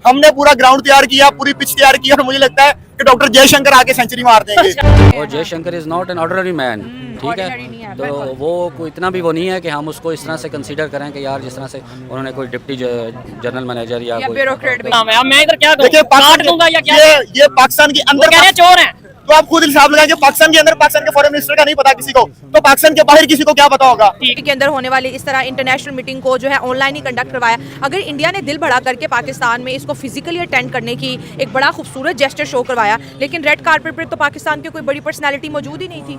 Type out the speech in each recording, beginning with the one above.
हमने पूरा ग्राउंड तैयार किया, पूरी पिच तैयार की और मुझे लगता है कि डॉक्टर जयशंकर आके सेंचुरी मार देंगे। और Jaishankar is not an ordinary man, ठीक है। तो वो कोई इतना भी वो नहीं है कि हम उसको इस तरह से कंसीडर करें कि यार जिस तरह से उन्होंने कोई डिप्टी जनरल मैनेजर या कोई ब्यूरोक्रेट भी। मैं इधर क्या देखिए ये पाकिस्तान के अंदर चोर है, तो आप खुद हिसाब लगाएं कि पाकिस्तान के अंदर पाकिस्तान के फॉरेन मिनिस्टर का नहीं पता किसी को, तो पाकिस्तान के बाहर किसी को क्या पता होगा। के अंदर होने वाली इस तरह इंटरनेशनल मीटिंग को जो है ऑनलाइन ही कंडक्ट करवाया। अगर इंडिया ने दिल बढ़ा करके पाकिस्तान में इसको फिजिकली अटेंड करने की एक बड़ा खूबसूरत जेस्चर शो करवाया, लेकिन रेड कारपेट पर तो पाकिस्तान की कोई बड़ी पर्सनैलिटी मौजूद ही नहीं थी।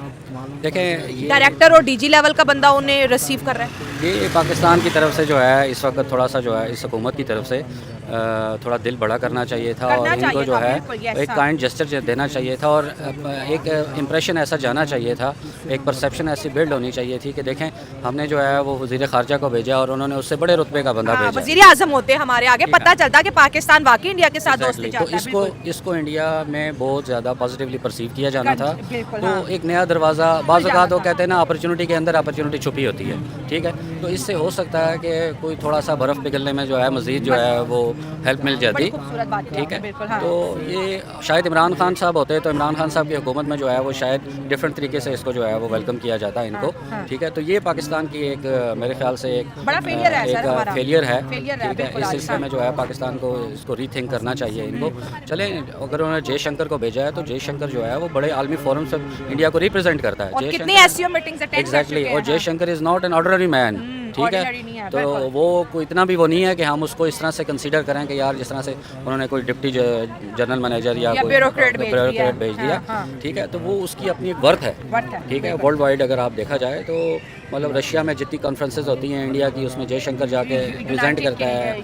देखें डायरेक्टर और डीजी लेवल का बंदा उन्हें रिसीव कर रहा है। ये पाकिस्तान की तरफ से जो है इस वक्त थोड़ा सा जो है इस हुकूमत की तरफ से थोड़ा दिल बड़ा करना चाहिए था और इनको जो है एक काइंड जेस्चर देना चाहिए था और एक इम्प्रेशन ऐसा जाना चाहिए था, एक परसेप्शन ऐसी बिल्ड होनी चाहिए थी कि देखें हमने जो है वो वज़ीर ख़ारजा को भेजा और उन्होंने उससे बड़े रुतबे का बंदा भेजा। वज़ीर आज़म होते हमारे आगे पता चलता कि पाकिस्तान वाकई इंडिया के साथ दोस्ती चाहता है। तो इसको इंडिया में बहुत ज़्यादा पॉजिटिवली परसीव किया जाना था। तो एक नया दरवाज़ा बाज़ औक़ात वो कहते हैं ना अपॉर्चुनिटी के अंदर अपॉर्चुनिटी छुपी होती है, ठीक है। तो इससे हो सकता है कि कोई थोड़ा सा बर्फ़ पिघलने में जो है मज़ीद जो है वो हेल्प मिल जाती, ठीक है। तो ये शायद इमरान खान साहब होते तो इमरान खान साहब की हुकूमत में जो है वो शायद डिफरेंट तरीके से इसको जो है वो वेलकम किया जाता है इनको, ठीक है। तो ये पाकिस्तान की एक मेरे ख्याल से एक फेलियर है, ठीक है। इस सिलसिले में जो है पाकिस्तान को इसको रीथिंक करना चाहिए इनको। चले अगर उन्होंने जयशंकर को भेजा है तो जयशंकर जो है वो बड़े आलमी फोरम से इंडिया को रिप्रेजेंट करता है। एग्जैक्टली, और Jaishankar is not an ordinary man, ठीक है। तो वो कोई इतना भी वो नहीं है कि हम उसको इस तरह से कंसीडर करें कि यार जिस तरह से उन्होंने कोई डिप्टी जनरल मैनेजर या कोई ब्यूरोक्रेट भेज दिया, ठीक है। तो वो उसकी अपनी एक वर्थ है, ठीक है। वर्ल्ड वाइड अगर आप देखा जाए तो मतलब रशिया में जितनी कॉन्फ्रेंसेज होती हैं इंडिया की उसमें जयशंकर जाके प्रेजेंट करता है,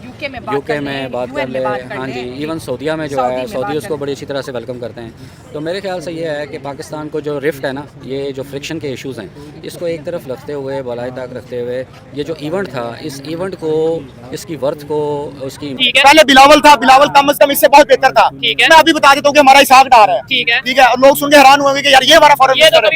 यूके में बात कर ले, हाँ जी, इवन सऊदीया में जो है सऊदी उसको बड़ी अच्छी तरह से वेलकम करते हैं। तो मेरे ख्याल से ये है कि पाकिस्तान को जो रिफ्ट है ना, ये जो फ्रिक्शन के इशूज़ हैं इसको एक तरफ रखते हुए भलाई तक रखते हुए ये जो इवेंट था इस इवेंट को इसकी वर्थ को उसकी पहले बिलावल था, बिलावल कम से कम इससे बहुत बेहतर था। मैं अभी बता देता हूँ कि हमारा हिसाब डार है, ठीक है। और लोग सुन के हैरान हुए कि यार ये हमारा फॉरेन मिनिस्टर है,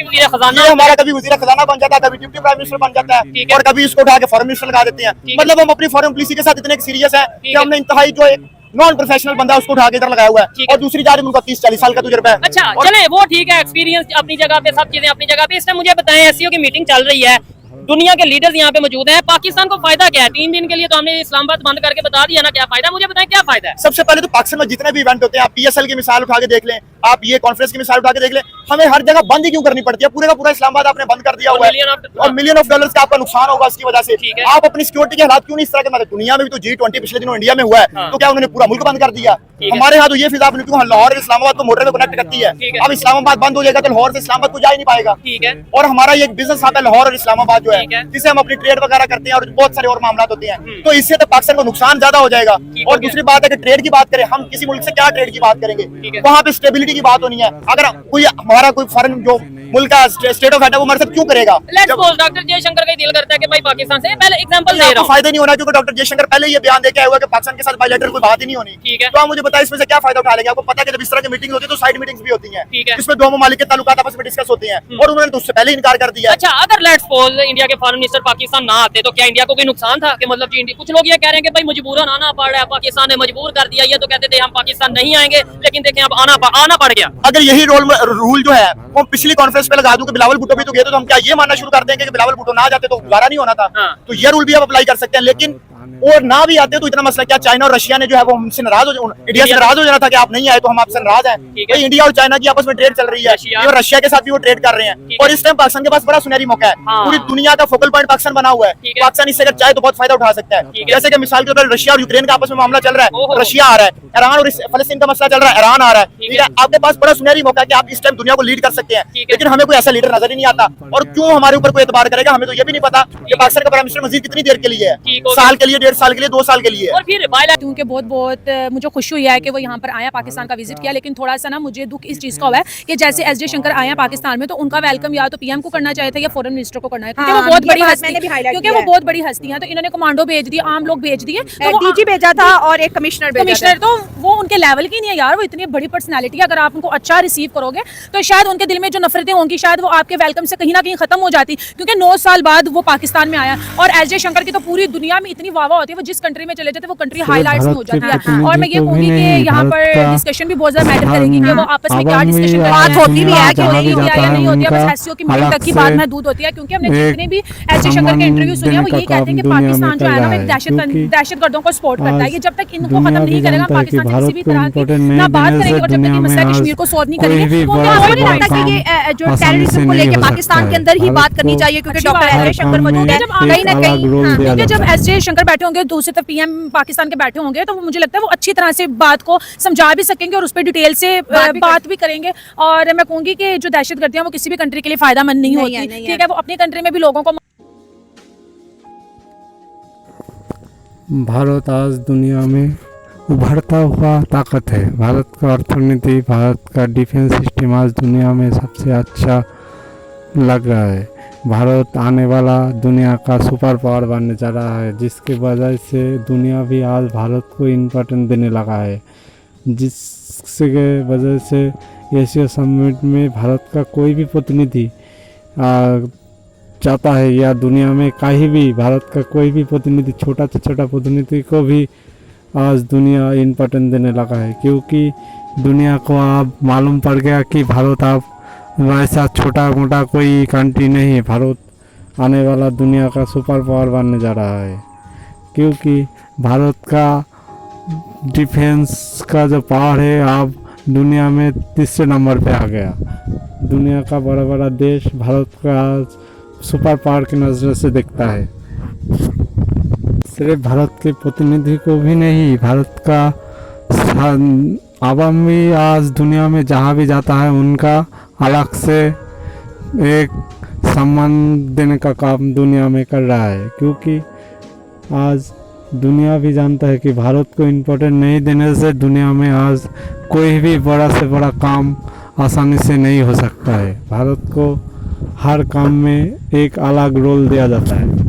ये हमारा कभी वज़ीर खजाना बन जाता है, कभी डिप्टी प्राइम मिनिस्टर बन जाता है और कभी इसको उठा के फॉरेन मिनिस्टर लगा देते हैं। मतलब हम अपनी फॉरेन पॉलिसी के साथ इतने सीरियस है कि हमने इंतहाई जो एक नॉन प्रोफेशनल बंदा उसको उठा के इधर लगाया हुआ है और दूसरी जारी उनका 30-40 साल का तजुर्बा है। अच्छा चले वो ठीक है, एक्सपीरियंस अपनी जगह पे, सब चीजें अपनी जगह पे। इस टाइम मुझे बताएं एससीओ की मीटिंग चल रही है, दुनिया के लीडर्स यहाँ पे मौजूद हैं, पाकिस्तान को फायदा क्या है? 3 दिन के लिए तो हमने इस्लामाबाद बंद करके बता दिया ना, क्या फायदा? मुझे बताएं क्या फायदा है? सबसे पहले तो पाकिस्तान में जितने भी इवेंट होते हैं, आप पीएसएल की मिसाल उठा के देख लें, आप ये कॉन्फ्रेंस की मिसाल उठा के देख लें, हमें हर जगह बंद ही क्यों करनी पड़ती है? पूरे का पूरा इस्लामाबाद आपने बंद कर दिया हुआ है और मिलियन ऑफ डॉलर्स का आपका नुकसान होगा इसकी वजह से। आप अपनी सिक्योरिटी के हालात क्यों नहीं इस तरह के? मतलब दुनिया में भी तो G20 पिछले दिनों इंडिया में हुआ है, तो क्या उन्होंने पूरा मुल्क बंद कर दिया? हमारे यहाँ तो ये फिजा क्यों लाहौर इस्लामाबाद को मोटर में कनेक्ट करती है। अब इस्लामाबाद बंद हो जाएगा तो लाहौर से इस्लामाबाद को जा ही नहीं पाएगा। और हमारा ये बिजनेस आता है लाहौर और इस्लामाबाद जो है, जिसे हम अपनी ट्रेड वगैरह करते हैं और बहुत सारे और मामला होते हैं, तो इससे तो पाकिस्तान को नुकसान ज्यादा हो जाएगा। और दूसरी बात है कि ट्रेड की बात करें, हम किसी मुल्क से क्या ट्रेड की बात करेंगे? वहाँ पे स्टेबिलिटी की बात होनी है। अगर कोई हमारा कोई फॉरेन जो मुल्क का स्टेट ऑफ है वो हमारे साथ क्यों करेगा? डॉक्टर जयशंकर का दिल करता है कि भाई पाकिस्तान से, पहले एग्जांपल दे रहा हूं, फायदा नहीं होना क्योंकि डॉक्टर जयशंकर पहले ये बयान देके आए हुआ कि पाकिस्तान के साथ बायलैटरल कोई बात ही नहीं होनी, ठीक है। तो आप मुझे बताइए इसमें से क्या फायदा उठा लेंगे? आपको पता है कि जब इस तरह की मीटिंग होती है तो साइड मीटिंग्स भी होती हैं, जिसमें दो ममालिक के ताल्लुकात आपस में डिस्कस होते हैं और उन्होंने तो उससे पहले इनकार कर दिया। अच्छा, अगर लेट्स सपोज इंडिया के फॉरेन मिनिस्टर पाकिस्तान ना आते तो क्या इंडिया को कोई नुकसान था? कि मतलब जी कुछ लोग ये कह रहे हैं कि भाई मजबूरन आना पड़ रहा है, पाकिस्तान ने मजबूर कर दिया। ये तो कहते थे हम पाकिस्तान नहीं आएंगे, लेकिन देखें अब आना पड़ गया। अगर यही रूल जो है वो पिछली कॉन्फ्रेंस पे लगा दूं कि बिलावल भुट्टो भी तो गए तो हम क्या ये मानना शुरू कर देंगे कि बिलावल भुट्टो ना जाते तो गुजारा नहीं होना था? तो ये रूल भी आप अप्लाई कर सकते हैं। लेकिन और ना भी आते तो इतना मसला क्या? चाइना और रशिया ने जो है वो हमसे नाराज हो, इंडिया से नाराज हो जाना था कि आप नहीं आए तो हम आपसे नाराज हैं। भाई इंडिया और चाइना की आपस में ट्रेड चल रही है और रशिया के साथ भी वो ट्रेड कर रहे हैं और इस टाइम पाकिस्तान के पास बड़ा सुनहरी मौका है। पूरी दुनिया का फोकल पॉइंट पाकिस्तान बना हुआ है। पाकिस्तान इससे अगर चाहे तो बहुत फायदा उठा सकता है। जैसे कि मिसाल के तौर पर रशिया और यूक्रेन का आपस में मामला चल रहा है, रशिया आ रहा है, ईरान और फलस्तीन का मसला चल रहा है, ईरान आ रहा है, ठीक है। आपके पास बड़ा सुनहरी मौका है कि आप इस टाइम दुनिया को लीड कर सकते हैं, लेकिन हमें कोई ऐसा लीडर नजर ही नहीं आता। और क्यों हमारे ऊपर कोई एतबार करेगा? हमें तो ये भी नहीं पता कि पाकिस्तान का प्राइम मिनिस्टर मजीद कितनी देर के लिए है, साल के लिए, 1.5 साल के लिए, 2 साल के लिए। और फिर क्योंकि बहुत मुझे खुशी हुई है कि वो यहाँ पर आया, पाकिस्तान का विजिट किया, लेकिन थोड़ा सा ना मुझे दुख इस चीज़ का हुआ है कि जैसे एस जयशंकर आया पाकिस्तान में तो उनका वेलकम या तो पीएम को करना चाहिए था या फॉरेन मिनिस्टर को करना है, क्योंकि वो बहुत बड़ी हस्ती है, तो इन्होंने कमांडो भेज दिया, आम लोग भेज दिए, तो डीजी भेजा था और एक कमिश्नर, तो वो उनके लेवल की नहीं है यार, वो इतनी बड़ी पर्सनैलिटी है, अगर आप उनको अच्छा रिसीव करोगे तो शायद उनके दिल में जो नफरतें होंगी शायद वो आपके वेलकम से कहीं ना कहीं खत्म हो जाती, क्योंकि 9 साल बाद वो पाकिस्तान में आया और एस जयशंकर की तो पूरी दुनिया में इतनी वाह होती है, वो जिस कंट्री में चले जाते वो कंट्री हाईलाइट्स में हो जाती है। और मैं ये कहूंगी कि यहाँ पर डिस्कशन भी बहुत ज्यादा मैटर करेगी कि वो आपस में क्या डिस्कशन बात होती भी है कि नहीं होती है या नहीं होती है, बस एससीओ की मीटिंग तक की बात महदूद होती है, क्योंकि हमने जितने भी एस जयशंकर के इंटरव्यू सुने हैं वो यही कहते हैं कि पाकिस्तान जो है ना वो दहशतगर्दों को सपोर्ट करता है, ये जब तक इनको खत्म नहीं करेगा पाकिस्तान से किसी भी तरह की ना बात करेंगे, और जब तक ये मसला कश्मीर को सॉल्व नहीं करेंगे तो आपको नहीं लगता कि ये जो टेररिज्म को लेके पाकिस्तान के अंदर ही बात करनी चाहिए, क्योंकि डॉक्टर एस जयशंकर मौजूद है कहीं ना कहीं, क्योंकि जब एस जयशंकर बैठे होंगे दूसरी तरफ पीएम पाकिस्तान के बैठे होंगे तो मुझे लगता है वो अच्छी तरह से बात को समझा भी सकेंगे और उस पर डिटेल से बात भी करेंगे। और मैं कहूंगी कि जो दहशतगर्दियां वो किसी भी कंट्री के लिए फायदामंद नहीं होती, ठीक है, वो अपनी कंट्री में भी लोगों को। भारत आज दुनिया में उभरता हुआ ताकत है। भारत का अर्थनीति, भारत का डिफेंस सिस्टम आज दुनिया में सबसे अच्छा लग रहा है। भारत आने वाला दुनिया का सुपर पावर बनने जा रहा है, जिसके वजह से दुनिया भी आज भारत को इम्पोर्टेंस देने लगा है, जिसके वजह से एशिया समिट में भारत का कोई भी प्रतिनिधि चाहता है या दुनिया में कहीं भी भारत का कोई भी प्रतिनिधि, छोटा से छोटा प्रतिनिधि को भी आज दुनिया इम्पोर्टेंस देने लगा है, क्योंकि दुनिया को अब मालूम पड़ गया कि भारत अब वैसा छोटा मोटा कोई कंट्री नहीं है। भारत आने वाला दुनिया का सुपर पावर बनने जा रहा है, क्योंकि भारत का डिफेंस का जो पावर है अब दुनिया में 3रे नंबर पे आ गया। दुनिया का बड़ा बड़ा देश भारत का सुपर पावर की नज़र से देखता है। सिर्फ भारत के प्रतिनिधि को भी नहीं, भारत का आवाम भी आज दुनिया में जहाँ भी जाता है उनका अलग से एक सम्मान देने का काम दुनिया में कर रहा है, क्योंकि आज दुनिया भी जानता है कि भारत को इम्पोर्टेंट नहीं देने से दुनिया में आज कोई भी बड़ा से बड़ा काम आसानी से नहीं हो सकता है। भारत को हर काम में एक अलग रोल दिया जाता है।